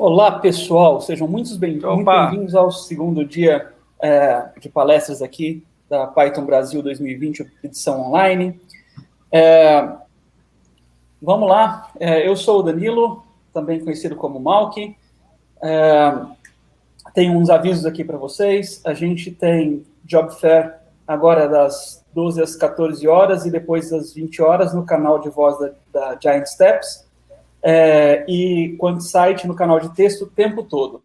Olá, pessoal, sejam muito bem-vindos ao segundo dia de palestras aqui da Python Brasil 2020, edição online. Vamos lá, eu sou o Danilo, também conhecido como Malki. Tenho uns avisos aqui para vocês. A gente tem Job Fair agora das 12 às 14 horas e depois das 20 horas no canal de voz da Giant Steps. E QuantSight no canal de texto o tempo todo.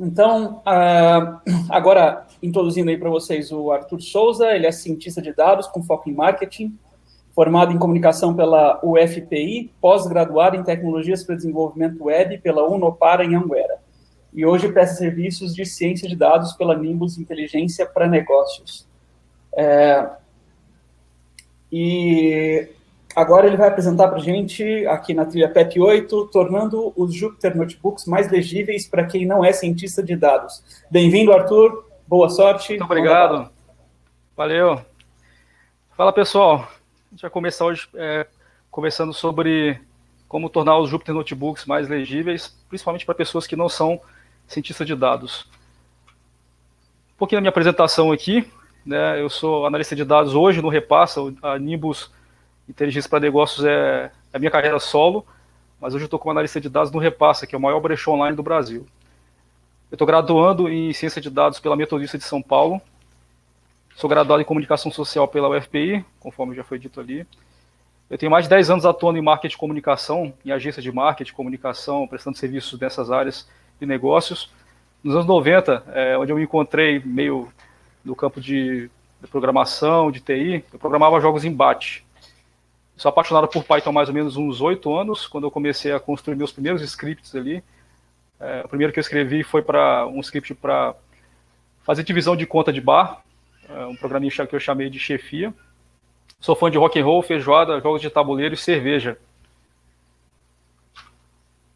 Então, agora introduzindo aí para vocês o Arthur Souza, ele é cientista de dados com foco em marketing, formado em comunicação pela UFPI, pós-graduado em tecnologias para desenvolvimento web pela Unopar em Anguera. E hoje presta serviços de ciência de dados pela Nimbus Inteligência para Negócios. E agora ele vai apresentar para a gente, aqui na trilha PEP 8, tornando os Jupyter Notebooks mais legíveis para quem não é cientista de dados. Bem-vindo, Arthur. Boa sorte. Muito obrigado. Valeu. Fala, pessoal. A gente vai começar hoje conversando sobre como tornar os Jupyter Notebooks mais legíveis, principalmente para pessoas que não são cientistas de dados. Um pouquinho da minha apresentação aqui, né? Eu sou analista de dados hoje no Repassa, a Nimbus Inteligência para Negócios é a minha carreira solo, mas hoje eu estou como analista de dados no Repassa, que é o maior brechó online do Brasil. Eu estou graduando em Ciência de Dados pela Metodista de São Paulo, sou graduado em Comunicação Social pela UFPI, conforme já foi dito ali. Eu tenho mais de 10 anos atuando em marketing e comunicação, em agência de marketing, comunicação, prestando serviços nessas áreas de negócios. Nos anos 90, onde eu me encontrei meio no campo de programação, de TI, eu programava jogos em BAT. Sou apaixonado por Python há mais ou menos uns 8 anos, quando eu comecei a construir meus primeiros scripts ali. O primeiro que eu escrevi foi para um script para fazer divisão de conta de bar, um programinha que eu chamei de chefia. Sou fã de rock and roll, feijoada, jogos de tabuleiro e cerveja.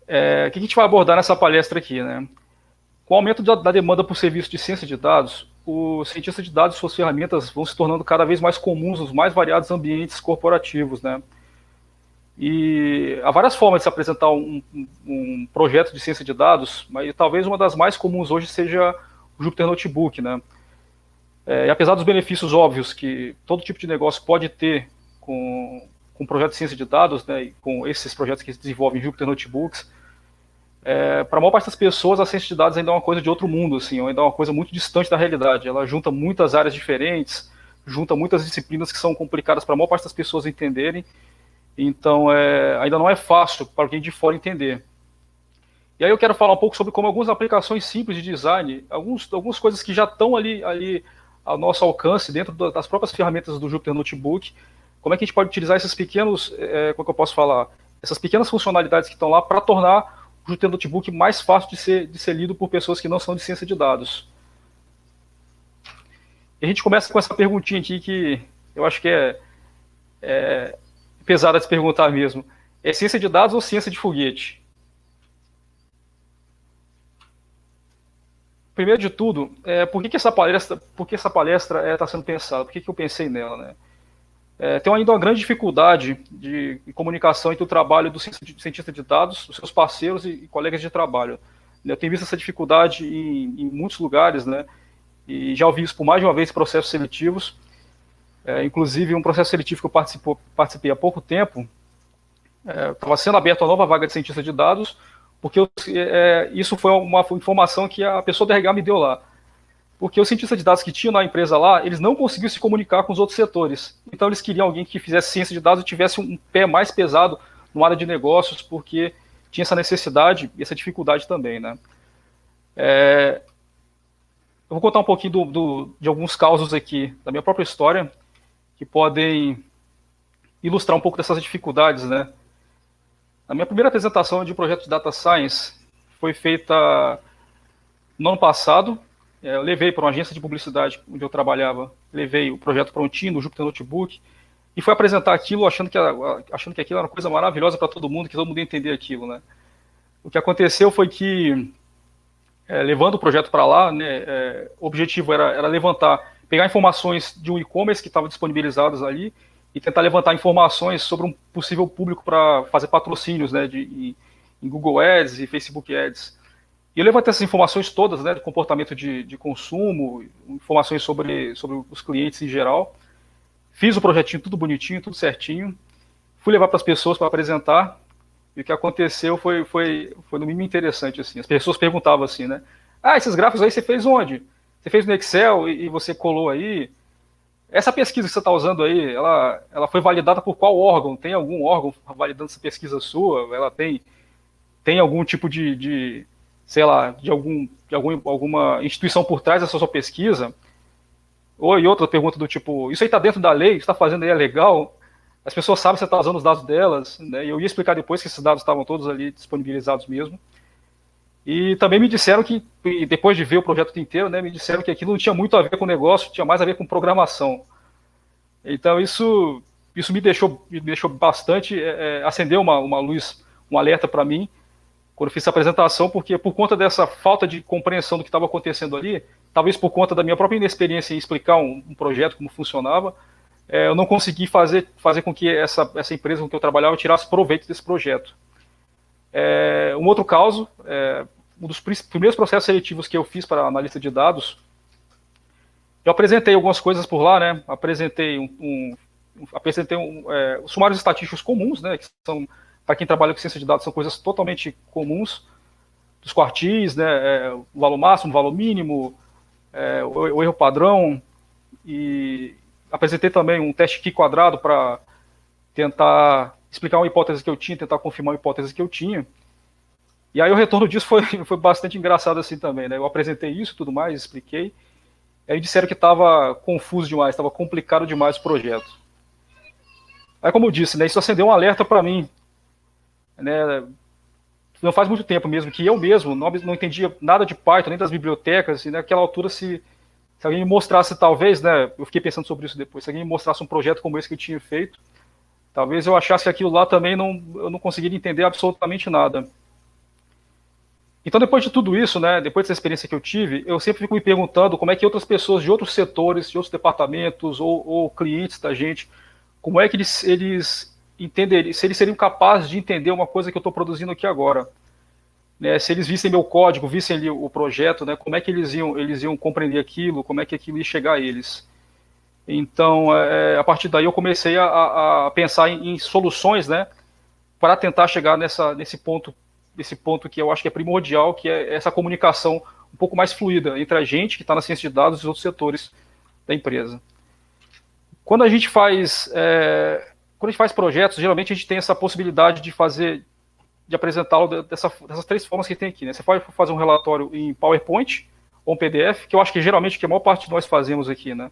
O que a gente vai abordar nessa palestra aqui, né? Com o aumento da demanda por serviço de ciência de dados, os cientistas de dados e suas ferramentas vão se tornando cada vez mais comuns nos mais variados ambientes corporativos, né? E há várias formas de se apresentar um projeto de ciência de dados, mas talvez uma das mais comuns hoje seja o Jupyter Notebook, né? E apesar dos benefícios óbvios que todo tipo de negócio pode ter com projeto de ciência de dados, né, e com esses projetos que se desenvolvem em Jupyter Notebooks, para a maior parte das pessoas, a ciência de dados ainda é uma coisa de outro mundo, assim, ainda é uma coisa muito distante da realidade. Ela junta muitas áreas diferentes, junta muitas disciplinas que são complicadas para a maior parte das pessoas entenderem, então ainda não é fácil para alguém de fora entender. E aí eu quero falar um pouco sobre como algumas aplicações simples de design, algumas coisas que já estão ali ao nosso alcance dentro das próprias ferramentas do Jupyter Notebook, como é que a gente pode utilizar esses pequenos, como é que eu posso falar, essas pequenas funcionalidades que estão lá para tornar o Jupyter Notebook mais fácil de ser lido por pessoas que não são de ciência de dados. E a gente começa com essa perguntinha aqui que eu acho que é pesada de se perguntar mesmo. É ciência de dados ou ciência de foguete? Primeiro de tudo, por que essa palestra está sendo pensada? Por que eu pensei nela, né? Tem ainda uma grande dificuldade de comunicação entre o trabalho do cientista de dados, dos seus parceiros e colegas de trabalho. Eu tenho visto essa dificuldade em muitos lugares, né? E já ouvi isso por mais de uma vez em processos seletivos. Inclusive, um processo seletivo que eu participei há pouco tempo, estava sendo aberta uma nova vaga de cientista de dados, porque isso foi uma informação que a pessoa da RH me deu lá. Porque os cientistas de dados que tinham na empresa lá, eles não conseguiam se comunicar com os outros setores. Então eles queriam alguém que fizesse ciência de dados e tivesse um pé mais pesado na área de negócios, porque tinha essa necessidade e essa dificuldade também, né? Eu vou contar um pouquinho de alguns causos aqui da minha própria história, que podem ilustrar um pouco dessas dificuldades, né? A minha primeira apresentação de um projeto de Data Science foi feita no ano passado. Eu levei para uma agência de publicidade onde eu trabalhava, levei o projeto prontinho no Jupyter Notebook e fui apresentar aquilo achando que aquilo era uma coisa maravilhosa para todo mundo, que todo mundo ia entender aquilo, né? O que aconteceu foi que, levando o projeto para lá, né, o objetivo era pegar informações de um e-commerce que estavam disponibilizadas ali e tentar levantar informações sobre um possível público para fazer patrocínios, né, em em Google Ads e Facebook Ads. E eu levantei essas informações todas, né, do comportamento de consumo, informações sobre os clientes em geral. Fiz o projetinho tudo bonitinho, tudo certinho. Fui levar para as pessoas para apresentar. E o que aconteceu foi no mínimo interessante, assim. As pessoas perguntavam assim, né? Ah, esses gráficos aí você fez onde? Você fez no Excel e você colou aí? Essa pesquisa que você está usando aí, ela foi validada por qual órgão? Tem algum órgão validando essa pesquisa sua? Ela tem algum tipo sei lá, de alguma instituição por trás dessa sua pesquisa? Ou e outra pergunta do tipo, isso aí está dentro da lei? O que você está fazendo aí é legal? As pessoas sabem que você está usando os dados delas, né? E eu ia explicar depois que esses dados estavam todos ali disponibilizados mesmo. E também me disseram que, depois de ver o projeto inteiro, né, me disseram que aquilo não tinha muito a ver com o negócio, tinha mais a ver com programação. Então isso me deixou bastante, acendeu uma luz, um alerta para mim, quando eu fiz essa apresentação, porque por conta dessa falta de compreensão do que estava acontecendo ali, talvez por conta da minha própria inexperiência em explicar um projeto, como funcionava, eu não consegui fazer com que essa empresa com que eu trabalhava tirasse proveito desse projeto. Um outro caso, um dos primeiros processos seletivos que eu fiz para analista de dados, eu apresentei algumas coisas por lá, né? Apresentei os sumários estatísticos comuns, né? Que são, para quem trabalha com ciência de dados, são coisas totalmente comuns, dos quartis, né? O valor máximo, o valor mínimo, o erro padrão, e apresentei também um teste Q quadrado para tentar explicar uma hipótese que eu tinha, tentar confirmar uma hipótese que eu tinha. E aí o retorno disso foi bastante engraçado assim também, né? Eu apresentei isso e tudo mais, expliquei. Aí disseram que estava confuso demais, estava complicado demais o projeto. Aí, como eu disse, né, isso acendeu um alerta para mim. Né? Não faz muito tempo mesmo que eu mesmo não entendia nada de Python, nem das bibliotecas. Assim, naquela altura, se alguém me mostrasse, talvez, né, eu fiquei pensando sobre isso depois, se alguém me mostrasse um projeto como esse que eu tinha feito, talvez eu achasse que aquilo lá também eu não conseguiria entender absolutamente nada. Então, depois de tudo isso, né, depois dessa experiência que eu tive, eu sempre fico me perguntando como é que outras pessoas de outros setores, de outros departamentos ou clientes da gente, como é que eles entenderiam, se eles seriam capazes de entender uma coisa que eu estou produzindo aqui agora. Né, se eles vissem meu código, vissem ali o projeto, né, como é que eles iam compreender aquilo, como é que aquilo ia chegar a eles. Então, a partir daí eu comecei a pensar em soluções, né, para tentar chegar nesse ponto que eu acho que é primordial, que é essa comunicação um pouco mais fluida entre a gente, que está na ciência de dados, e os outros setores da empresa. Quando a gente faz projetos, geralmente a gente tem essa possibilidade de apresentá-lo dessas três formas que tem aqui. Né? Você pode fazer um relatório em PowerPoint ou um PDF, que eu acho que geralmente que a maior parte de nós fazemos aqui. Né?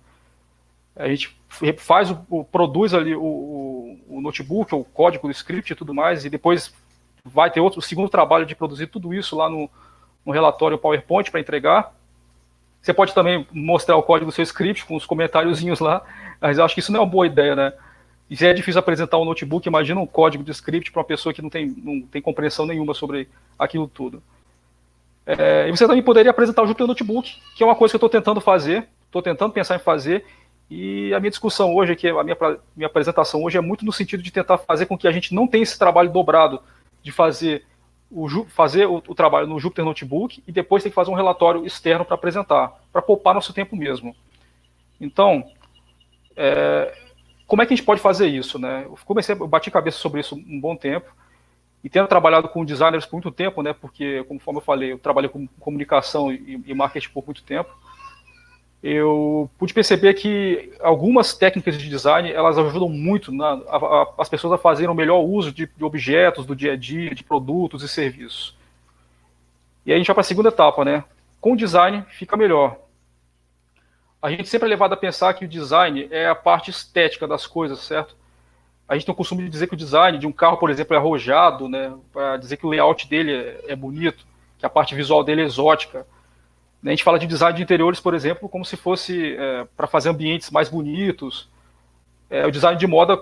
A gente produz ali o notebook, o código do script e tudo mais, e depois vai ter o segundo trabalho de produzir tudo isso lá no relatório PowerPoint para entregar. Você pode também mostrar o código do seu script com os comentáriozinhos lá, mas eu acho que isso não é uma boa ideia, né? E se é difícil apresentar um notebook, imagina um código de script para uma pessoa que não tem compreensão nenhuma sobre aquilo tudo. E você também poderia apresentar o Jupyter Notebook, que é uma coisa que eu estou tentando fazer, estou tentando pensar em fazer, e a minha discussão hoje, a minha apresentação hoje é muito no sentido de tentar fazer com que a gente não tenha esse trabalho dobrado, de fazer o trabalho no Jupyter Notebook e depois ter que fazer um relatório externo para apresentar, para poupar nosso tempo mesmo. Então, como é que a gente pode fazer isso? Né? Eu bati cabeça sobre isso um bom tempo, e tendo trabalhado com designers por muito tempo, né, porque, conforme eu falei, eu trabalhei com comunicação e marketing por muito tempo, eu pude perceber que algumas técnicas de design, elas ajudam muito as pessoas a fazerem o melhor uso de objetos do dia a dia, de produtos e serviços. E aí a gente vai para a segunda etapa, né? Com o design fica melhor. A gente sempre é levado a pensar que o design é a parte estética das coisas, certo? A gente tem o costume de dizer que o design de um carro, por exemplo, é arrojado, né? Para dizer que o layout dele é bonito, que a parte visual dele é exótica. A gente fala de design de interiores, por exemplo, como se fosse para fazer ambientes mais bonitos. O design de moda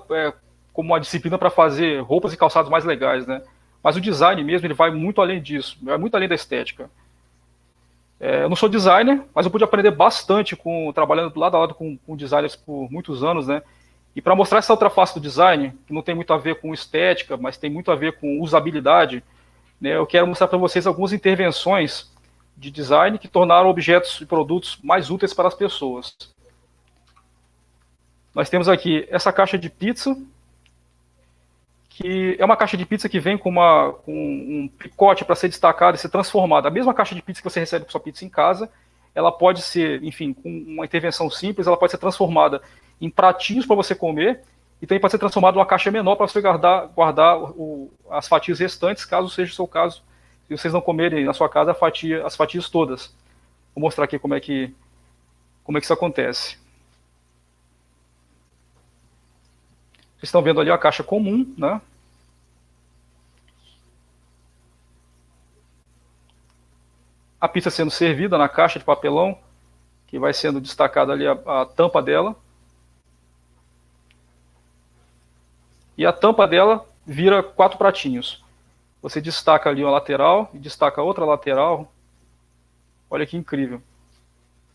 como uma disciplina para fazer roupas e calçados mais legais, né? Mas o design mesmo, ele vai muito além disso, vai muito além da estética. Eu não sou designer, mas eu pude aprender bastante trabalhando lado a lado com designers por muitos anos, né? E para mostrar essa outra face do design, que não tem muito a ver com estética, mas tem muito a ver com usabilidade, né, eu quero mostrar para vocês algumas intervenções de design que tornaram objetos e produtos mais úteis para as pessoas. Nós temos aqui essa caixa de pizza, que é uma caixa de pizza que vem com um picote para ser destacado e ser transformado. A mesma caixa de pizza que você recebe com sua pizza em casa, ela pode ser, enfim, com uma intervenção simples, ela pode ser transformada em pratinhos para você comer e também pode ser transformada em uma caixa menor para você guardar as fatias restantes, caso seja o seu caso, se vocês não comerem na sua casa as fatias todas. Vou mostrar aqui como é que isso acontece. Vocês estão vendo ali a caixa comum, né? A pizza sendo servida na caixa de papelão, que vai sendo destacada ali a tampa dela. E a tampa dela vira 4 pratinhos. Você destaca ali uma lateral e destaca outra lateral. Olha que incrível.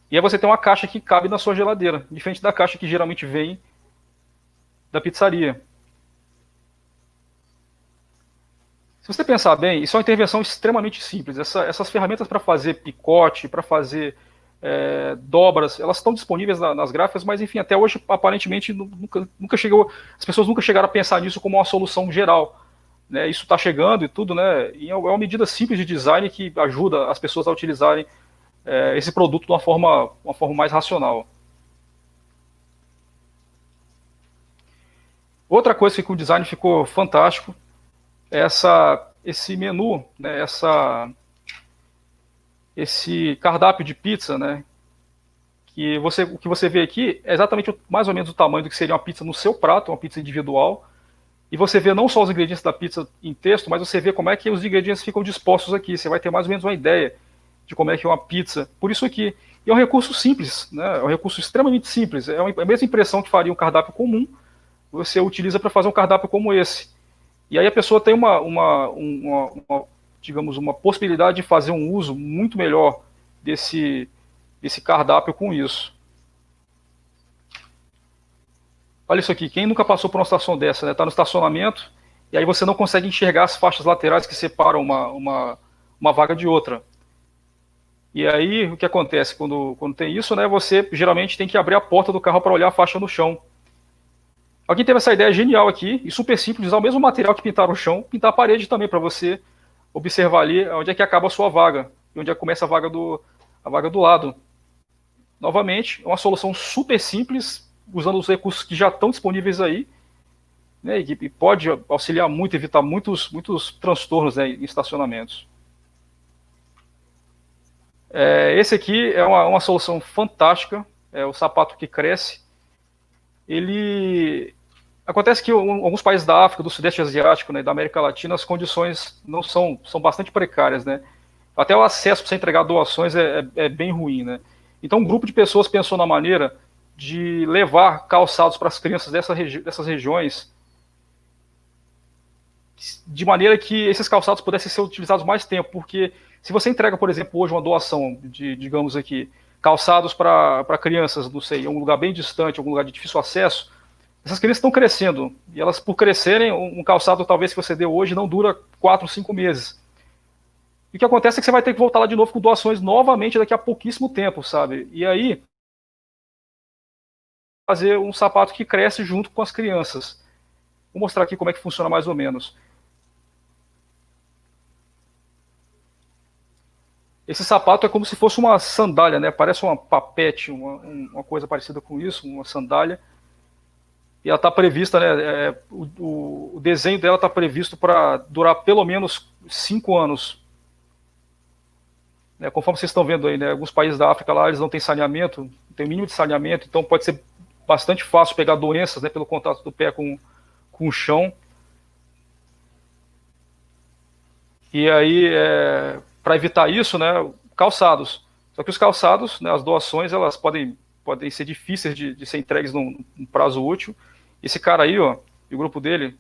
E aí você tem uma caixa que cabe na sua geladeira, diferente da caixa que geralmente vem da pizzaria. Se você pensar bem, isso é uma intervenção extremamente simples. Essas ferramentas para fazer picote, para fazer dobras, elas estão disponíveis nas gráficas, mas enfim, até hoje aparentemente nunca chegou, as pessoas nunca chegaram a pensar nisso como uma solução geral. Né? Isso está chegando e tudo, né? E é uma medida simples de design que ajuda as pessoas a utilizarem esse produto de uma forma mais racional. Outra coisa que com o design ficou fantástico é esse menu, né, esse cardápio de pizza, né, o que você vê aqui é exatamente mais ou menos o tamanho do que seria uma pizza no seu prato, uma pizza individual, e você vê não só os ingredientes da pizza em texto, mas você vê como é que os ingredientes ficam dispostos aqui, você vai ter mais ou menos uma ideia de como é que é uma pizza, por isso aqui. E é um recurso simples, né, é um recurso extremamente simples, é a mesma impressão que faria um cardápio comum, você utiliza para fazer um cardápio como esse. E aí a pessoa tem digamos, uma possibilidade de fazer um uso muito melhor desse cardápio com isso. Olha isso aqui, quem nunca passou por uma situação dessa, né? Tá no estacionamento e aí você não consegue enxergar as faixas laterais que separam uma vaga de outra. E aí o que acontece quando tem isso, né? Você geralmente tem que abrir a porta do carro para olhar a faixa no chão. Alguém teve essa ideia genial aqui, e super simples, usar o mesmo material que pintar o chão, pintar a parede também, para você observar ali onde é que acaba a sua vaga, e onde é que começa a vaga do lado. Novamente, é uma solução super simples, usando os recursos que já estão disponíveis aí, né, e pode auxiliar muito, evitar muitos transtornos, né, em estacionamentos. Esse aqui é uma solução fantástica, é o sapato que cresce. Acontece que em alguns países da África, do Sudeste Asiático, né, da América Latina, as condições não são bastante precárias, né? Até o acesso para você entregar doações é bem ruim, né? Então, um grupo de pessoas pensou na maneira de levar calçados para as crianças dessas regiões, de maneira que esses calçados pudessem ser utilizados mais tempo, porque se você entrega, por exemplo, hoje uma doação de, digamos aqui, calçados para crianças, não sei, em um lugar bem distante, algum lugar de difícil acesso, essas crianças estão crescendo, e elas, por crescerem, um calçado talvez que você deu hoje não dura 4, 5 meses. E o que acontece é que você vai ter que voltar lá de novo com doações novamente daqui a pouquíssimo tempo, sabe? E aí, fazer um sapato que cresce junto com as crianças. Vou mostrar aqui como é que funciona mais ou menos. Esse sapato é como se fosse uma sandália, né? Parece uma papete, uma coisa parecida com isso, uma sandália. E ela está prevista, né? O desenho dela está previsto para durar pelo menos 5 anos. Conforme vocês estão vendo aí, né? Alguns países da África lá, eles não têm saneamento, não tem mínimo de saneamento, então pode ser bastante fácil pegar doenças, né? Pelo contato do pé com o chão. E aí, para evitar isso, né? Calçados. Só que os calçados, né? As doações, elas podem ser difíceis de ser entregues num prazo útil. Esse cara aí, ó, e o grupo dele,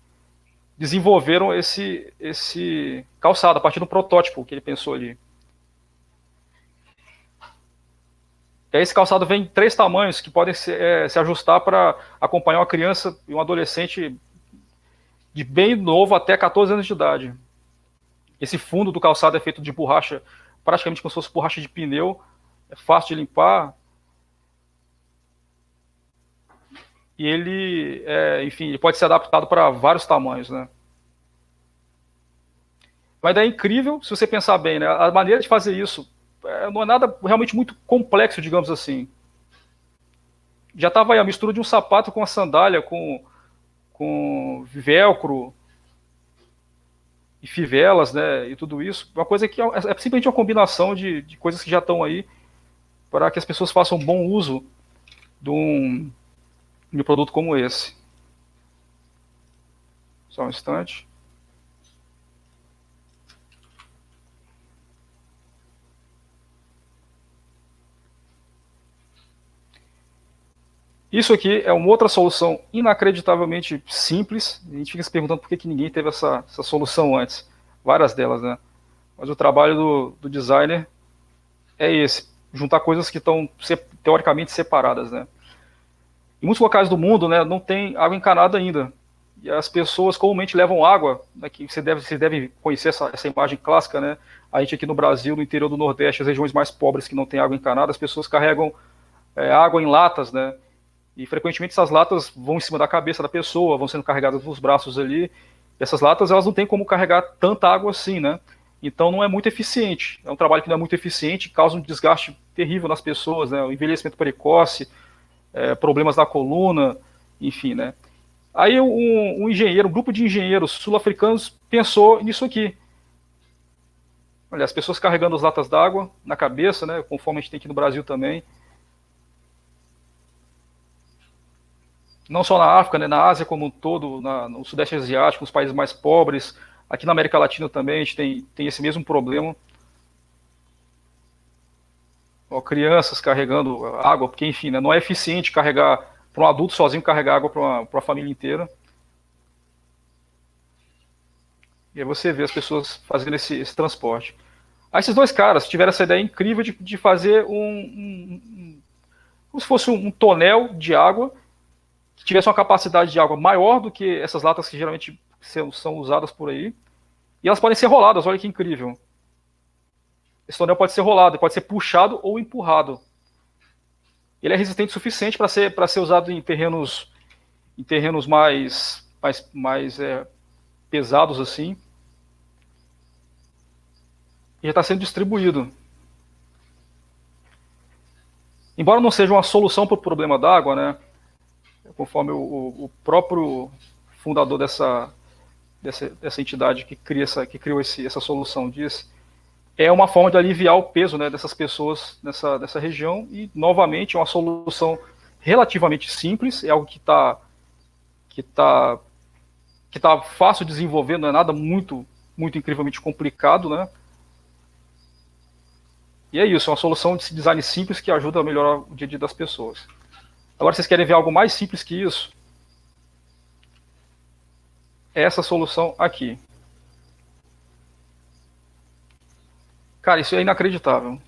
desenvolveram esse calçado a partir do protótipo que ele pensou ali. E aí esse calçado vem em 3 tamanhos que podem se ajustar para acompanhar uma criança e um adolescente de bem novo até 14 anos de idade. Esse fundo do calçado é feito de borracha, praticamente como se fosse borracha de pneu, é fácil de limpar. E ele, enfim, ele pode ser adaptado para vários tamanhos, né? Mas é incrível, se você pensar bem, né? A maneira de fazer isso não é nada realmente muito complexo, digamos assim. Já estava aí a mistura de um sapato com a sandália, com velcro e fivelas, né? E tudo isso. Uma coisa que é simplesmente uma combinação de coisas que já estão aí para que as pessoas façam bom uso de um produto como esse. Só um instante. Isso aqui é uma outra solução inacreditavelmente simples. A gente fica se perguntando por que ninguém teve essa solução antes. Várias delas, né? Mas o trabalho do designer é esse. Juntar coisas que estão teoricamente separadas, né? Em muitos locais do mundo, né, não tem água encanada ainda. E as pessoas comumente levam água, né, que você deve conhecer essa imagem clássica, né? A gente aqui no Brasil, no interior do Nordeste, as regiões mais pobres que não tem água encanada, as pessoas carregam água em latas, né? E frequentemente essas latas vão em cima da cabeça da pessoa, vão sendo carregadas nos braços ali. E essas latas, elas não têm como carregar tanta água assim, né? Então não é muito eficiente. É um trabalho que não é muito eficiente, causa um desgaste terrível nas pessoas, né? O envelhecimento precoce, problemas na coluna, enfim, né? Aí um engenheiro, um grupo de engenheiros sul-africanos pensou nisso aqui. Olha, as pessoas carregando as latas d'água na cabeça, né? Conforme a gente tem aqui no Brasil também. Não só na África, né, na Ásia como um todo, no Sudeste Asiático, nos países mais pobres, aqui na América Latina também a gente tem esse mesmo problema. Ó, crianças carregando água, porque enfim, né, não é eficiente carregar para um adulto sozinho carregar água para uma família inteira. E aí você vê as pessoas fazendo esse transporte. Aí esses dois caras tiveram essa ideia incrível de fazer como se fosse um tonel de água que tivesse uma capacidade de água maior do que essas latas que geralmente são usadas por aí. E elas podem ser roladas, olha que incrível. Esse tonel pode ser rolado, pode ser puxado ou empurrado. Ele é resistente o suficiente para ser usado em terrenos mais pesados assim. E já está sendo distribuído. Embora não seja uma solução para o problema da água, né? Conforme o próprio fundador dessa entidade que criou essa solução disse, é uma forma de aliviar o peso, né, dessas pessoas dessa região e, novamente, é uma solução relativamente simples, é algo que tá fácil de desenvolver, não é nada muito incrivelmente complicado, né? E é isso, é uma solução de design simples que ajuda a melhorar o dia a dia das pessoas. Agora, vocês querem ver algo mais simples que isso? É essa solução aqui. Cara, isso é inacreditável.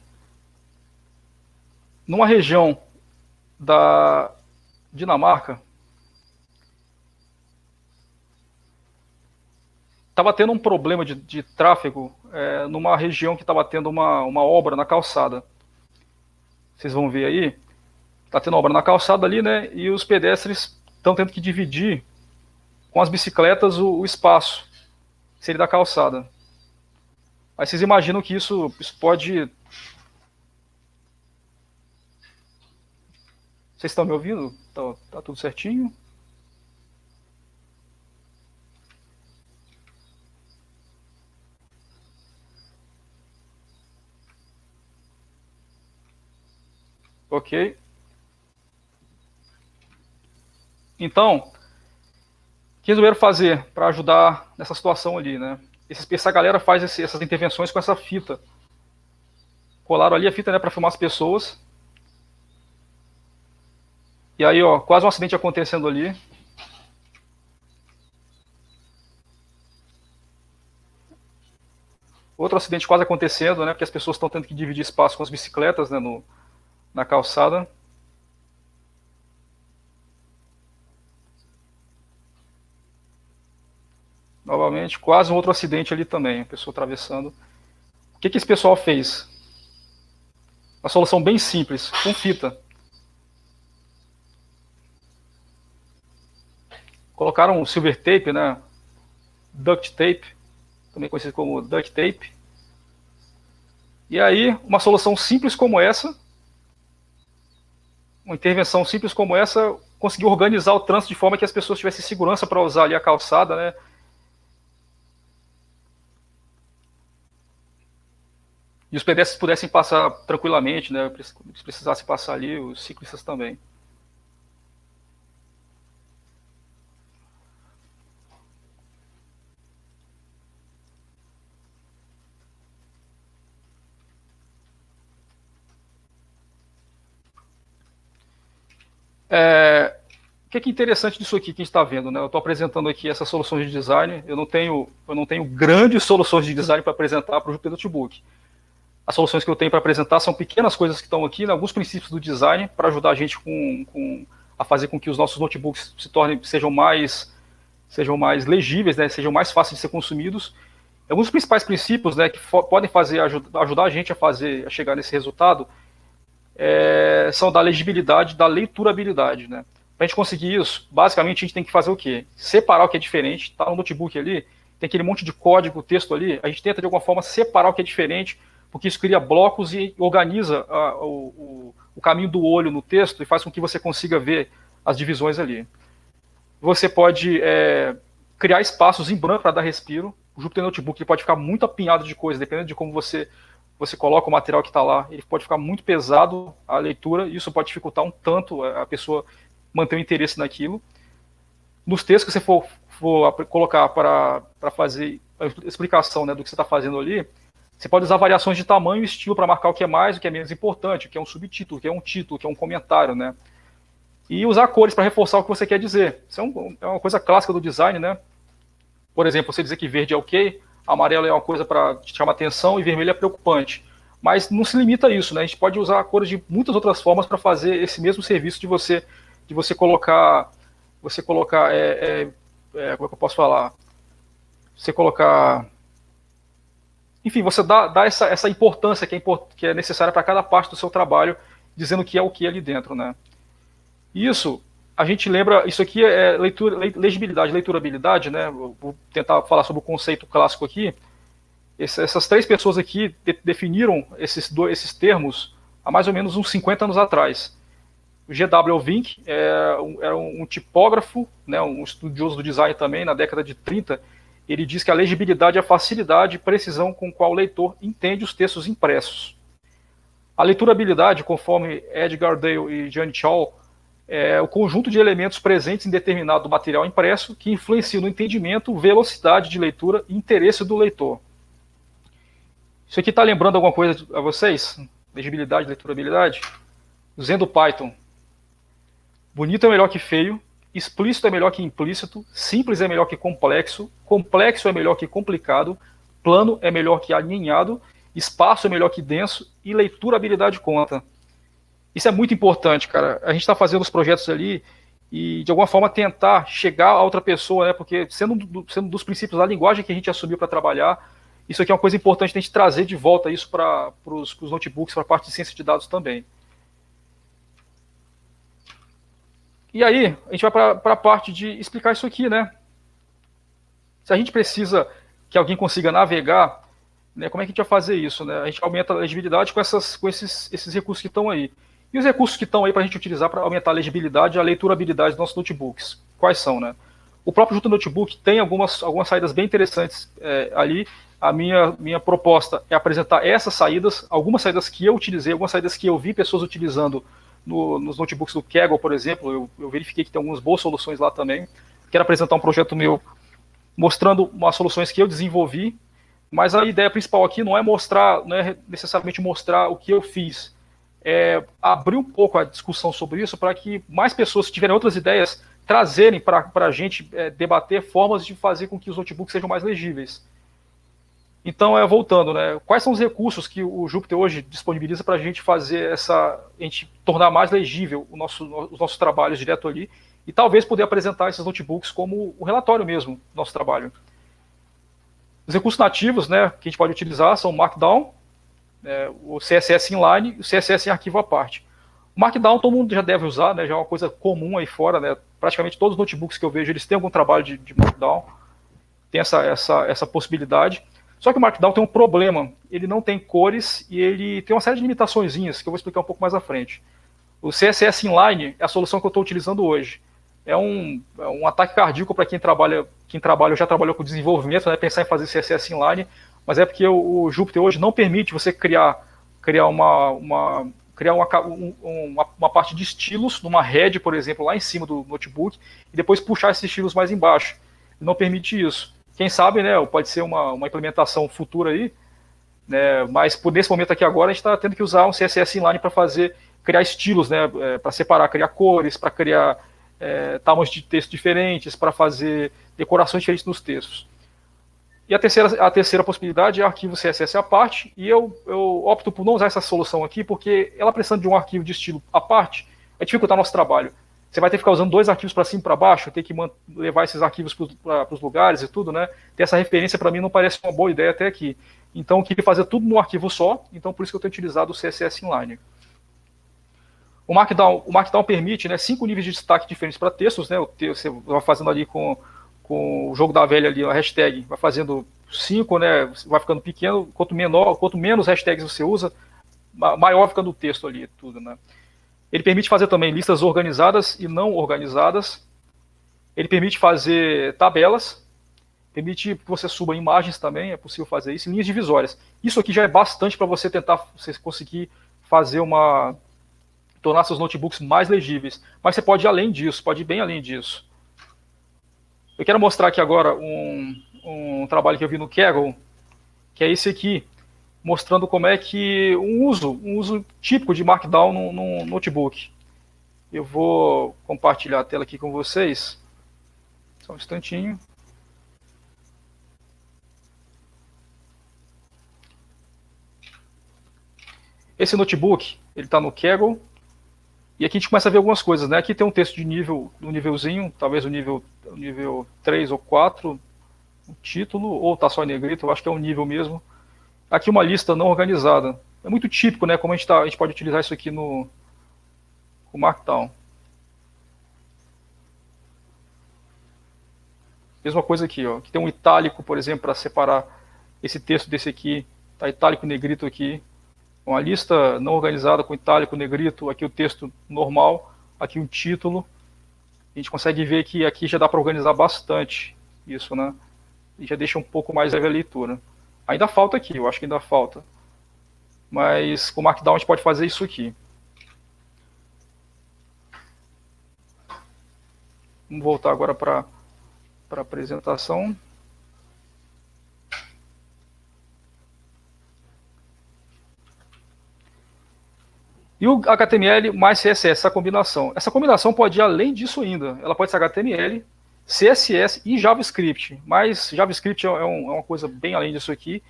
Numa região da Dinamarca, estava tendo um problema de tráfego numa região que estava tendo uma obra na calçada. Vocês vão ver aí. Está tendo obra na calçada ali, né? E os pedestres estão tendo que dividir com as bicicletas o espaço que seria da calçada. Aí vocês imaginam que isso pode. Vocês estão me ouvindo? Tá tudo certinho? Ok. Então, o que resolveram fazer para ajudar nessa situação ali, né? Essa galera faz essas intervenções com essa fita. Colaram ali a fita, né, para filmar as pessoas. E aí, ó, quase um acidente acontecendo ali. Outro acidente quase acontecendo, né? Porque as pessoas estão tendo que dividir espaço com as bicicletas, né, na calçada. Novamente, quase um outro acidente ali também, a pessoa atravessando. O que esse pessoal fez? Uma solução bem simples, com fita. Colocaram silver tape, né? Duct tape, também conhecido como duct tape. E aí, uma solução simples como essa, uma intervenção simples como essa, conseguiu organizar o trânsito de forma que as pessoas tivessem segurança para usar ali a calçada, né? E os pedestres pudessem passar tranquilamente, né? Se precisasse passar ali, os ciclistas também. O que é interessante disso aqui que a gente está vendo, né? Eu estou apresentando aqui essas soluções de design. Eu não tenho grandes soluções de design para apresentar para o Jupyter Notebook. As soluções que eu tenho para apresentar são pequenas coisas que estão aqui, né? Alguns princípios do design para ajudar a gente a fazer com que os nossos notebooks sejam mais legíveis, né? Sejam mais fáceis de ser consumidos. Alguns principais princípios, né, que podem ajudar a gente a chegar nesse resultado são da legibilidade, da leiturabilidade, né? Para a gente conseguir isso, basicamente a gente tem que fazer o quê? Separar o que é diferente, tá no notebook ali, tem aquele monte de código, texto ali, a gente tenta de alguma forma separar o que é diferente, porque isso cria blocos e organiza o caminho do olho no texto e faz com que você consiga ver as divisões ali. Você pode criar espaços em branco para dar respiro. O Jupyter Notebook ele pode ficar muito apinhado de coisas, dependendo de como você coloca o material que está lá. Ele pode ficar muito pesado a leitura, e isso pode dificultar um tanto a pessoa manter o interesse naquilo. Nos textos que você for colocar para fazer a explicação, né, do que você está fazendo ali, você pode usar variações de tamanho e estilo para marcar o que é mais, o que é menos importante, o que é um subtítulo, o que é um título, o que é um comentário, né? E usar cores para reforçar o que você quer dizer. Isso é uma coisa clássica do design, né? Por exemplo, você dizer que verde é ok, amarelo é uma coisa para te chamar atenção e vermelho é preocupante. Mas não se limita a isso, né? A gente pode usar cores de muitas outras formas para fazer esse mesmo serviço de você colocar, como é que eu posso falar? Você colocar, enfim, você dá essa importância que é necessária para cada parte do seu trabalho, dizendo que é o que ali dentro, né? Isso, a gente lembra, isso aqui é legibilidade, leiturabilidade, né? Eu vou tentar falar sobre o conceito clássico aqui. Essas três pessoas aqui definiram esses termos há mais ou menos uns 50 anos atrás. O G.W. Vink era um tipógrafo, né, um estudioso do design também, na década de 30. Ele diz que a legibilidade é a facilidade e precisão com qual o leitor entende os textos impressos. A leiturabilidade, conforme Edgar Dale e Jane Shaw, é o conjunto de elementos presentes em determinado material impresso que influenciam no entendimento, velocidade de leitura e interesse do leitor. Isso aqui está lembrando alguma coisa a vocês? Legibilidade, leiturabilidade? Usando Python. Bonito é melhor que feio, explícito é melhor que implícito, simples é melhor que complexo, complexo é melhor que complicado, plano é melhor que alinhado, espaço é melhor que denso e leiturabilidade conta. Isso é muito importante, cara. A gente está fazendo os projetos ali e, de alguma forma, tentar chegar a outra pessoa, né? Porque sendo dos princípios da linguagem que a gente assumiu para trabalhar, isso aqui é uma coisa importante a gente trazer de volta isso para os notebooks, para a parte de ciência de dados também. E aí, a gente vai para a parte de explicar isso aqui, né? Se a gente precisa que alguém consiga navegar, né, como é que a gente vai fazer isso, né? A gente aumenta a legibilidade com esses recursos que estão aí. E os recursos que estão aí para a gente utilizar para aumentar a legibilidade e a leiturabilidade dos nossos notebooks? Quais são, né? O próprio Jupyter Notebook tem algumas saídas bem interessantes ali. A minha proposta é apresentar essas saídas, algumas saídas que eu utilizei, algumas saídas que eu vi pessoas utilizando nos notebooks do Kaggle, por exemplo. Eu verifiquei que tem algumas boas soluções lá também. Quero apresentar um projeto meu mostrando umas soluções que eu desenvolvi, mas a ideia principal aqui não é necessariamente mostrar o que eu fiz, é abrir um pouco a discussão sobre isso para que mais pessoas, se tiverem outras ideias, trazerem para a gente debater formas de fazer com que os notebooks sejam mais legíveis. Então, voltando, né? Quais são os recursos que o Jupyter hoje disponibiliza para a gente fazer a gente tornar mais legível os nossos trabalhos direto ali e talvez poder apresentar esses notebooks como o relatório mesmo do nosso trabalho. Os recursos nativos, né, que a gente pode utilizar são o Markdown, o CSS inline e o CSS em arquivo à parte. O Markdown todo mundo já deve usar, né, já é uma coisa comum aí fora, né, praticamente todos os notebooks que eu vejo, eles têm algum trabalho de Markdown, tem essa possibilidade. Só que o Markdown tem um problema, ele não tem cores e ele tem uma série de limitaçõezinhas que eu vou explicar um pouco mais à frente. O CSS Inline é a solução que eu estou utilizando hoje. É um ataque cardíaco para quem já trabalhou com desenvolvimento, né, pensar em fazer CSS Inline, mas é porque o Jupyter hoje não permite você criar uma parte de estilos numa head, por exemplo, lá em cima do notebook, e depois puxar esses estilos mais embaixo. Ele não permite isso. Quem sabe, né, pode ser uma implementação futura aí, né, mas nesse momento aqui agora a gente está tendo que usar um CSS Inline para criar estilos, né, para separar, criar cores, para criar tamanhos de texto diferentes, para fazer decorações diferentes nos textos. E a terceira possibilidade é arquivo CSS à parte, e eu opto por não usar essa solução aqui, porque ela precisando de um arquivo de estilo à parte, vai dificultar nosso trabalho. Você vai ter que ficar usando 2 arquivos para cima e para baixo, ter que levar esses arquivos para os lugares e tudo, né? Ter essa referência para mim não parece uma boa ideia até aqui. Então eu queria fazer tudo num arquivo só, então por isso que eu tenho utilizado o CSS Inline. O Markdown permite, né, 5 níveis de destaque diferentes para textos, né? Você vai fazendo ali com o jogo da velha ali, a hashtag, vai fazendo 5, né? Vai ficando pequeno, quanto menos hashtags você usa, maior vai ficando o texto ali, tudo, né? Ele permite fazer também listas organizadas e não organizadas. Ele permite fazer tabelas. Permite que você suba imagens também, é possível fazer isso, em linhas divisórias. Isso aqui já é bastante para você conseguir fazer tornar seus notebooks mais legíveis. Mas você pode ir além disso, pode ir bem além disso. Eu quero mostrar aqui agora um trabalho que eu vi no Kaggle, que é esse aqui, mostrando como é que um uso típico de Markdown no notebook. Eu vou compartilhar a tela aqui com vocês. Só um instantinho. Esse notebook, ele está no Kaggle. E aqui a gente começa a ver algumas coisas, né? Aqui tem um texto de nívelzinho, talvez o nível 3 ou 4, um título, ou está só em negrito, eu acho que é um nível mesmo. Aqui uma lista não organizada. É muito típico, né? Como a gente pode utilizar isso aqui no Markdown. Mesma coisa aqui, ó. Aqui tem um itálico, por exemplo, para separar esse texto desse aqui. Tá itálico negrito aqui. Uma lista não organizada com itálico negrito. Aqui o texto normal. Aqui um título. A gente consegue ver que aqui já dá para organizar bastante isso, né? E já deixa um pouco mais leve a leitura. Ainda falta aqui, eu acho que ainda falta. Mas com o Markdown a gente pode fazer isso aqui. Vamos voltar agora para a apresentação. E o HTML mais CSS, essa combinação. Essa combinação pode ir além disso ainda. Ela pode ser HTML, CSS e JavaScript. Mas JavaScript é uma coisa bem além disso aqui.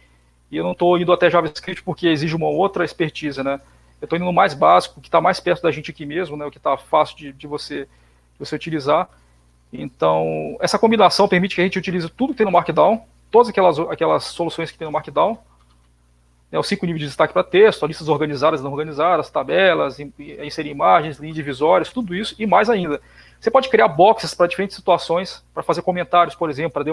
E eu não estou indo até JavaScript porque exige uma outra expertise, né? Eu estou indo no mais básico, que está mais perto da gente aqui mesmo, né? O que está fácil de você utilizar. Então, essa combinação permite que a gente utilize tudo que tem no Markdown, todas aquelas soluções que tem no Markdown, né, os 5 níveis de destaque para texto, listas organizadas e não organizadas, tabelas, inserir imagens, linhas divisórias, tudo isso e mais ainda. Você pode criar boxes para diferentes situações, para fazer comentários, por exemplo, para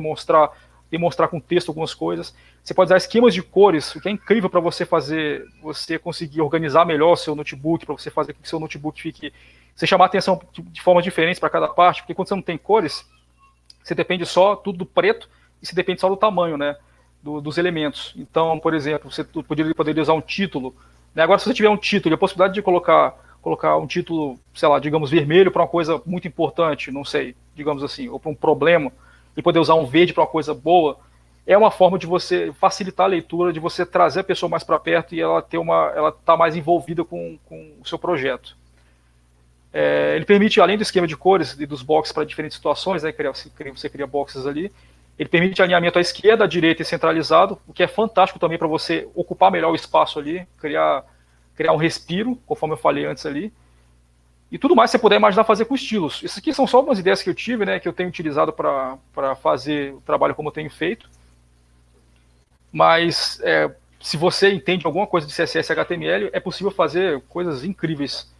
demonstrar com texto algumas coisas. Você pode usar esquemas de cores, o que é incrível para você conseguir organizar melhor o seu notebook, para você fazer com que o seu notebook fique... Você chamar a atenção de formas diferentes para cada parte, porque quando você não tem cores, você depende só tudo do preto e você depende só do tamanho, né, dos elementos. Então, por exemplo, você poderia usar um título. Né? Agora, se você tiver um título e a possibilidade de colocar um título, sei lá, digamos, vermelho para uma coisa muito importante, não sei, digamos assim, ou para um problema, e poder usar um verde para uma coisa boa, é uma forma de você facilitar a leitura, de você trazer a pessoa mais para perto e ela tá mais envolvida com o seu projeto. Ele permite, além do esquema de cores e dos boxes para diferentes situações, né, você cria boxes ali, ele permite alinhamento à esquerda, à direita e centralizado, o que é fantástico também para você ocupar melhor o espaço ali, criar um respiro, conforme eu falei antes ali, e tudo mais que você puder imaginar fazer com estilos. Essas aqui são só algumas ideias que eu tive, né, que eu tenho utilizado para fazer o trabalho como eu tenho feito. mas se você entende alguma coisa de CSS e HTML, é possível fazer coisas incríveis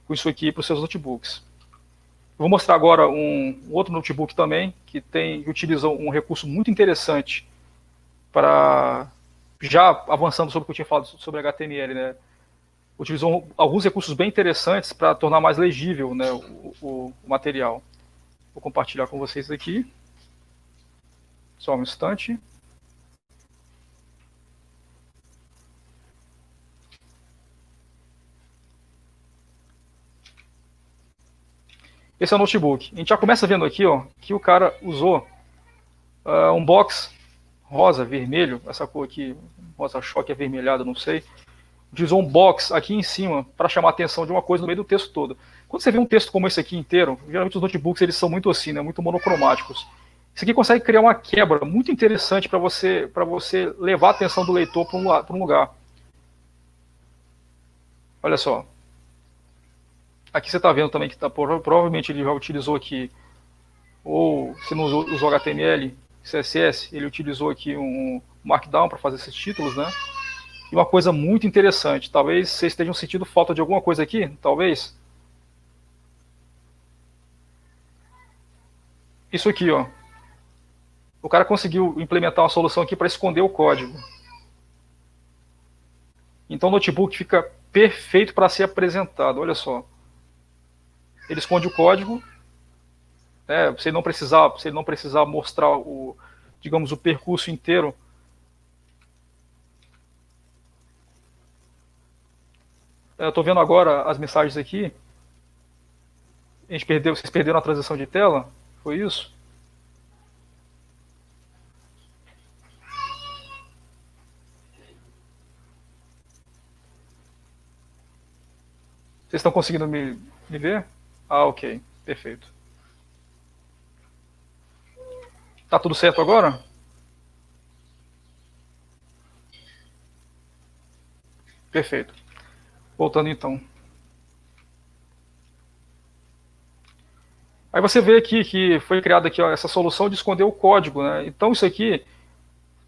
com isso aqui para os seus notebooks. Vou mostrar agora um outro notebook também, que utiliza um recurso muito interessante para, já avançando sobre o que eu tinha falado sobre HTML, né? Utilizou alguns recursos bem interessantes para tornar mais legível, né, o material. Vou compartilhar com vocês aqui. Só um instante. Esse é o notebook. A gente já começa vendo aqui, ó, que o cara usou um box rosa, vermelho, essa cor aqui, rosa choque avermelhado, não sei. Utilizou um box aqui em cima para chamar a atenção de uma coisa no meio do texto todo. Quando você vê um texto como esse aqui inteiro, geralmente os notebooks eles são muito assim, né, muito monocromáticos. Isso aqui consegue criar uma quebra muito interessante para você levar a atenção do leitor para um lugar. Olha só. Aqui você está vendo também que provavelmente ele já utilizou aqui, ou se não usou HTML, CSS, ele utilizou aqui um Markdown para fazer esses títulos, né? E uma coisa muito interessante, talvez vocês estejam sentindo falta de alguma coisa aqui, talvez. Isso aqui, ó. O cara conseguiu implementar uma solução aqui para esconder o código. Então o notebook fica perfeito para ser apresentado, olha só. Ele esconde o código, né, se ele não precisar mostrar digamos, o percurso inteiro. Eu estou vendo agora as mensagens aqui. Vocês perderam a transição de tela? Foi isso? Vocês estão conseguindo me ver? Ah, ok. Perfeito. Tá tudo certo agora? Perfeito. Voltando então. Aí você vê aqui que foi criada aqui, ó, essa solução de esconder o código, né? Então isso aqui,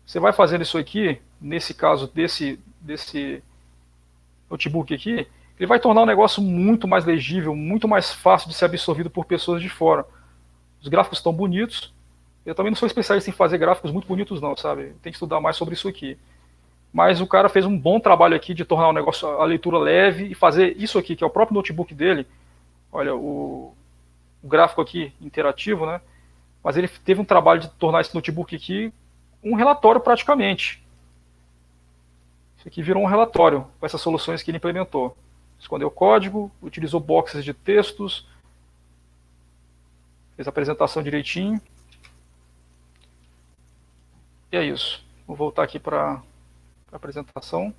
você vai fazendo isso aqui, nesse caso desse notebook aqui, ele vai tornar o negócio muito mais legível, muito mais fácil de ser absorvido por pessoas de fora. Os gráficos estão bonitos. Eu também não sou especialista em fazer gráficos muito bonitos não, sabe? Tem que estudar mais sobre isso aqui. Mas o cara fez um bom trabalho aqui de tornar o negócio, a leitura leve e fazer isso aqui, que é o próprio notebook dele. Olha, o gráfico aqui interativo, né? Mas ele teve um trabalho de tornar esse notebook aqui um relatório praticamente. Isso aqui virou um relatório com essas soluções que ele implementou. Escondeu o código, utilizou boxes de textos, fez a apresentação direitinho. E é isso. Vou voltar aqui para a apresentação.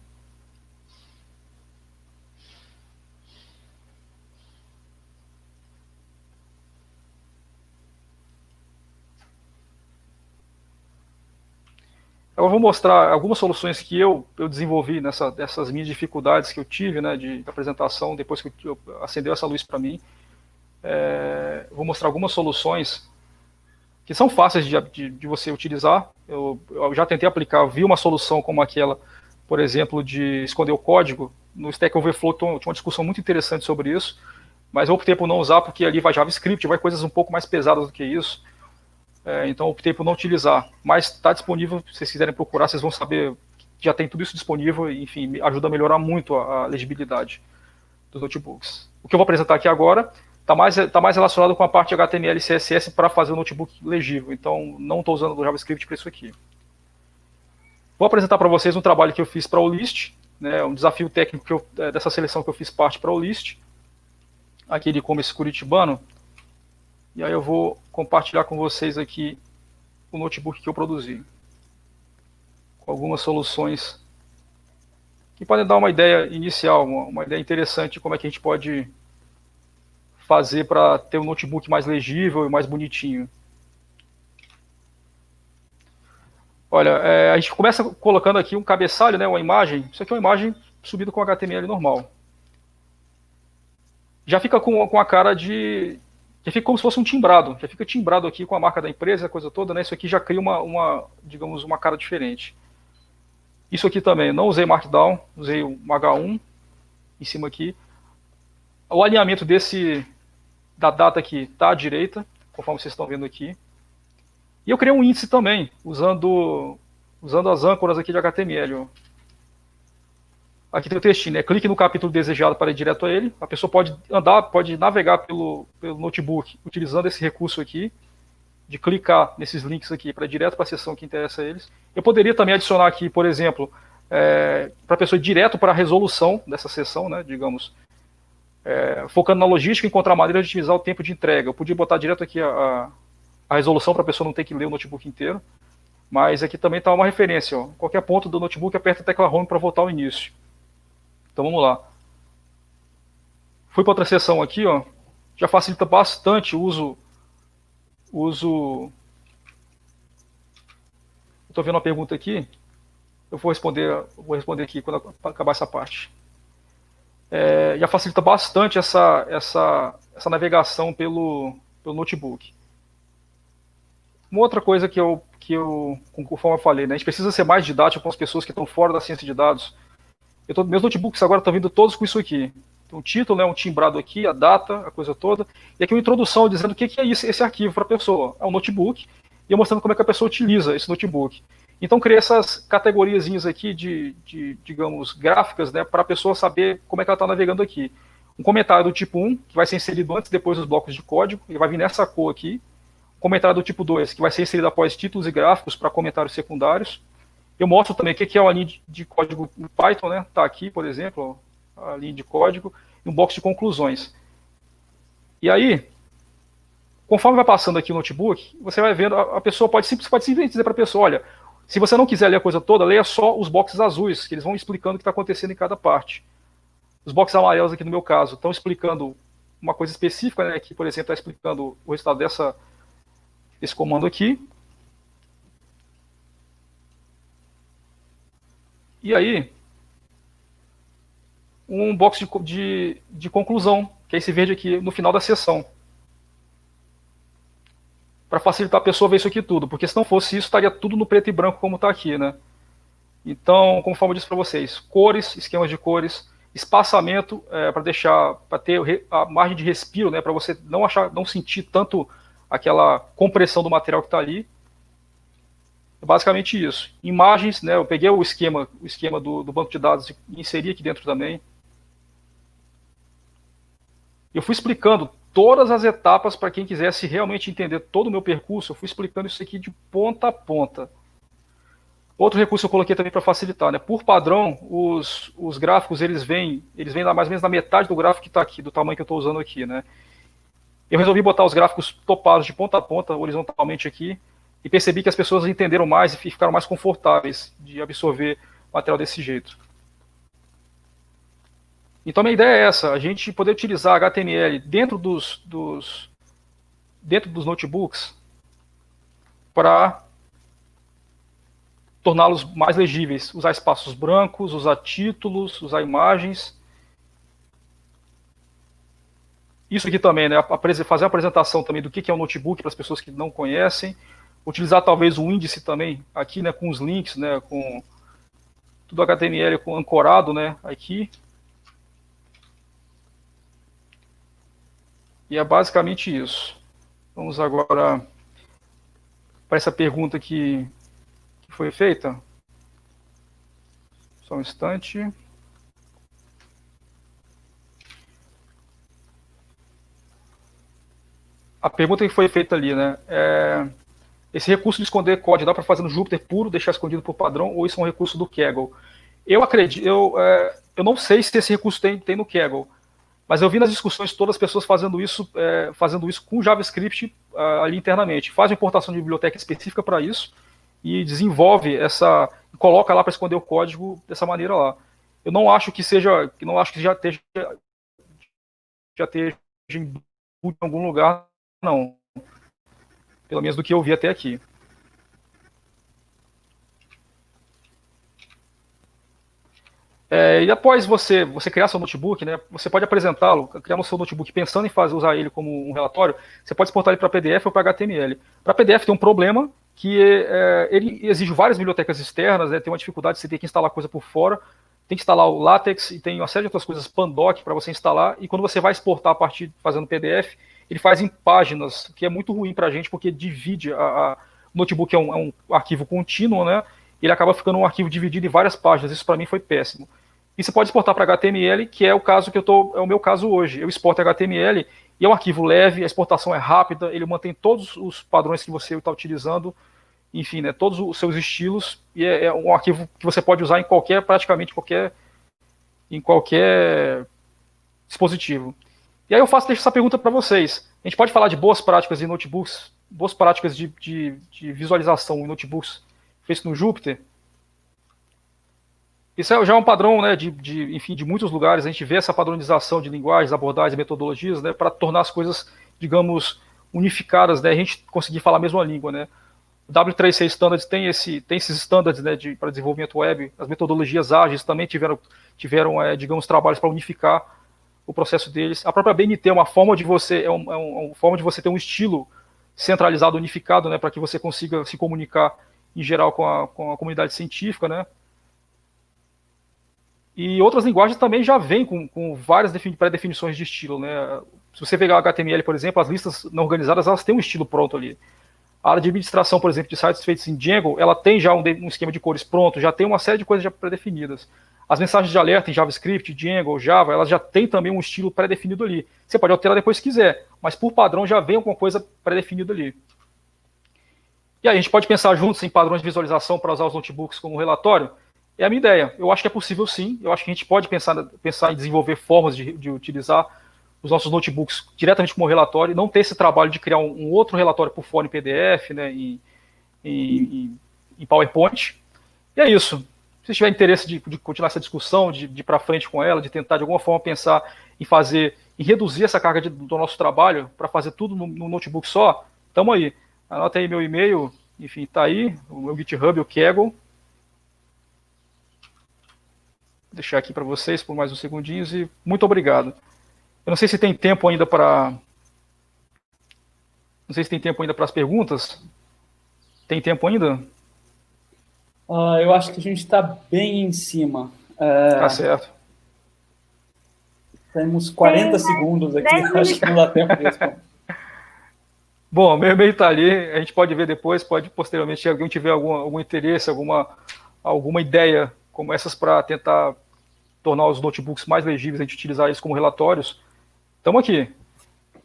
Eu vou mostrar algumas soluções que eu desenvolvi dessas minhas dificuldades que eu tive, né, de apresentação, depois que acendeu essa luz para mim. Vou mostrar algumas soluções que são fáceis de você utilizar. Eu já tentei aplicar, vi uma solução como aquela, por exemplo, de esconder o código. No Stack Overflow tinha uma discussão muito interessante sobre isso, mas eu optei por não usar porque ali vai JavaScript, vai coisas um pouco mais pesadas do que isso. Então optei por não utilizar, mas está disponível, se vocês quiserem procurar, vocês vão saber que já tem tudo isso disponível, e, enfim, ajuda a melhorar muito a legibilidade dos notebooks. O que eu vou apresentar aqui agora está mais relacionado com a parte de HTML e CSS para fazer o notebook legível, então não estou usando o JavaScript para isso aqui. Vou apresentar para vocês um trabalho que eu fiz para o List, né, um desafio técnico dessa seleção que eu fiz parte para o List, aqui de e-commerce curitibano. E aí eu vou compartilhar com vocês aqui o notebook que eu produzi, com algumas soluções que podem dar uma ideia inicial, uma ideia interessante de como é que a gente pode fazer para ter um notebook mais legível e mais bonitinho. Olha, a gente começa colocando aqui um cabeçalho, né, uma imagem. Isso aqui é uma imagem subida com HTML normal. Já fica com a cara de... Já fica como se fosse um timbrado. Já fica timbrado aqui com a marca da empresa, a coisa toda, né? Isso aqui já cria digamos, uma cara diferente. Isso aqui também, não usei Markdown, usei um H1 em cima aqui. O alinhamento da data aqui está à direita, conforme vocês estão vendo aqui. E eu criei um índice também, usando as âncoras aqui de HTML. Ó. Aqui tem o textinho, né? Clique no capítulo desejado para ir direto a ele. A pessoa pode navegar pelo notebook utilizando esse recurso aqui, de clicar nesses links aqui para ir direto para a seção que interessa a eles. Eu poderia também adicionar aqui, por exemplo, para a pessoa ir direto para a resolução dessa seção, né? Digamos, focando na logística e encontrar maneira de otimizar o tempo de entrega. Eu podia botar direto aqui a resolução para a pessoa não ter que ler o notebook inteiro. Mas aqui também está uma referência. Ó. Qualquer ponto do notebook, aperta a tecla Home para voltar ao início. Então vamos lá. Fui para outra seção aqui, ó. Já facilita bastante o uso. Estou vendo uma pergunta aqui. Eu vou responder aqui quando acabar essa parte. Já facilita bastante essa navegação pelo notebook. Uma outra coisa que eu, conforme eu falei, né, a gente precisa ser mais didático com as pessoas que estão fora da ciência de dados. Meus notebooks agora estão vindo todos com isso aqui. Tem um título, né, um timbrado aqui, a data, a coisa toda. E aqui uma introdução dizendo o que é esse arquivo para a pessoa. É um notebook, e eu mostrando como é que a pessoa utiliza esse notebook. Então, criei essas categoriazinhas aqui digamos, gráficas, né, para a pessoa saber como é que ela está navegando aqui. Um comentário do tipo 1, que vai ser inserido antes e depois dos blocos de código, e vai vir nessa cor aqui. Um comentário do tipo 2, que vai ser inserido após títulos e gráficos para comentários secundários. Eu mostro também o que é uma linha de código em Python, né? Está aqui, por exemplo, ó, a linha de código, e um box de conclusões. E aí, conforme vai passando aqui o notebook, você vai vendo, a pessoa pode simplesmente dizer para a pessoa, olha, se você não quiser ler a coisa toda, leia só os boxes azuis, que eles vão explicando o que está acontecendo em cada parte. Os boxes amarelos aqui no meu caso estão explicando uma coisa específica, né? Aqui, por exemplo, está explicando o resultado desse comando aqui. E aí, um box de conclusão, que é esse verde aqui no final da sessão. Para facilitar a pessoa ver isso aqui tudo, porque se não fosse isso, estaria tudo no preto e branco como está aqui, né? Então, conforme eu disse para vocês, cores, esquemas de cores, espaçamento para ter a margem de respiro, né? Para você não sentir tanto aquela compressão do material que está ali. É basicamente isso. Imagens, né? Eu peguei o esquema do banco de dados e inseri aqui dentro também. Eu fui explicando todas as etapas para quem quisesse realmente entender todo o meu percurso. Eu fui explicando isso aqui de ponta a ponta. Outro recurso eu coloquei também para facilitar, né? Por padrão, os gráficos eles vêm mais ou menos na metade do gráfico que está aqui, do tamanho que eu estou usando aqui, né? Eu resolvi botar os gráficos topados de ponta a ponta, horizontalmente aqui, e percebi que as pessoas entenderam mais e ficaram mais confortáveis de absorver material desse jeito. Então, a minha ideia é essa, a gente poder utilizar HTML dentro dos notebooks para torná-los mais legíveis, usar espaços brancos, usar títulos, usar imagens. Isso aqui também, né, fazer uma apresentação também do que é um notebook para as pessoas que não conhecem. Utilizar talvez um índice também aqui, né, com os links, né, com tudo HTML ancorado, né, aqui. E é basicamente isso. Vamos agora para essa pergunta que foi feita. Só um instante. A pergunta que foi feita ali, né? Esse recurso de esconder código dá para fazer no Jupyter puro, deixar escondido por padrão, ou isso é um recurso do Kaggle? Eu acredito, eu não sei se esse recurso tem no Kaggle, mas eu vi nas discussões todas as pessoas fazendo isso com JavaScript ali internamente. Faz uma importação de biblioteca específica para isso e desenvolve coloca lá para esconder o código dessa maneira lá. Eu não acho que já esteja em algum lugar, não. Pelo menos do que eu vi até aqui. E após você criar seu notebook, né, você pode apresentá-lo, criar no seu notebook pensando em usar ele como um relatório, você pode exportar ele para PDF ou para HTML. Para PDF tem um problema, que ele exige várias bibliotecas externas, né, tem uma dificuldade de você ter que instalar coisa por fora, tem que instalar o LaTeX e tem uma série de outras coisas, Pandoc, para você instalar, e quando você vai exportar a partir fazendo PDF, ele faz em páginas, que é muito ruim para a gente, porque divide o notebook é um arquivo contínuo, né? Ele acaba ficando um arquivo dividido em várias páginas. Isso para mim foi péssimo. E você pode exportar para HTML, que é o caso que é o meu caso hoje. Eu exporto HTML e é um arquivo leve, a exportação é rápida, ele mantém todos os padrões que você está utilizando, enfim, né, todos os seus estilos, e é um arquivo que você pode usar em praticamente em qualquer dispositivo. E aí deixo essa pergunta para vocês. A gente pode falar de boas práticas em notebooks, boas práticas de visualização em notebooks feitos no Jupyter? Isso já é um padrão, né, enfim, de muitos lugares. A gente vê essa padronização de linguagens, abordagens e metodologias, né, para tornar as coisas, digamos, unificadas, né, a gente conseguir falar a mesma língua, né. O W3C Standards tem esses standards, né, para desenvolvimento web. As metodologias ágeis também tiveram digamos, trabalhos para unificar o processo deles. A própria BNT é uma forma de você ter um estilo centralizado, unificado, né, para que você consiga se comunicar em geral com a comunidade científica, né. E outras linguagens também já vêm com várias pré-definições de estilo, né. Se você pegar o HTML, por exemplo, as listas não organizadas, elas têm um estilo pronto ali. A área de administração, por exemplo, de sites feitos em Django, ela tem já um esquema de cores pronto, já tem uma série de coisas já pré-definidas. As mensagens de alerta em JavaScript, Django, Java, elas já têm também um estilo pré-definido ali. Você pode alterar depois se quiser, mas por padrão já vem alguma coisa pré-definida ali. E aí a gente pode pensar juntos em padrões de visualização para usar os notebooks como relatório? É a minha ideia. Eu acho que é possível sim. Eu acho que a gente pode pensar em desenvolver formas de utilizar os nossos notebooks diretamente como relatório, não ter esse trabalho de criar um outro relatório por fora em PDF, né, em PowerPoint. E é isso. Se tiver interesse de continuar essa discussão, de ir para frente com ela, de tentar de alguma forma pensar em reduzir essa carga do nosso trabalho para fazer tudo no notebook só, estamos aí. Anota aí meu e-mail, enfim, está aí, o meu GitHub, o Kaggle. Vou deixar aqui para vocês por mais uns segundinhos e muito obrigado. Eu não sei se tem tempo ainda para... Não sei se tem tempo ainda para as perguntas. Tem tempo ainda? Eu acho que a gente está bem em cima. Tá certo. Temos 40 segundos aqui, acho que não dá tempo disso. Bom, meu e-mail está ali, a gente pode ver depois, pode posteriormente, se alguém tiver algum interesse, alguma ideia como essas para tentar tornar os notebooks mais legíveis, a gente utilizar eles como relatórios, estamos aqui.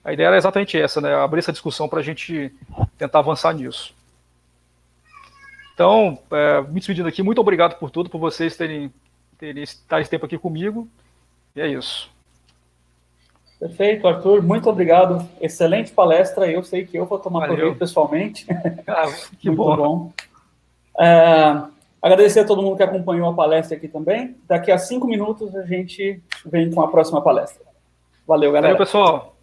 A ideia era exatamente essa, né? Abrir essa discussão para a gente tentar avançar nisso. Então, me despedindo aqui, muito obrigado por tudo, por vocês terem esse tempo aqui comigo, e é isso. Perfeito, Arthur, muito obrigado. Excelente palestra. Eu sei que eu vou tomar proveito pessoalmente. Que muito bom. Agradecer a todo mundo que acompanhou a palestra aqui também. Daqui a 5 minutos a gente vem com a próxima palestra. Valeu, galera. Valeu, pessoal.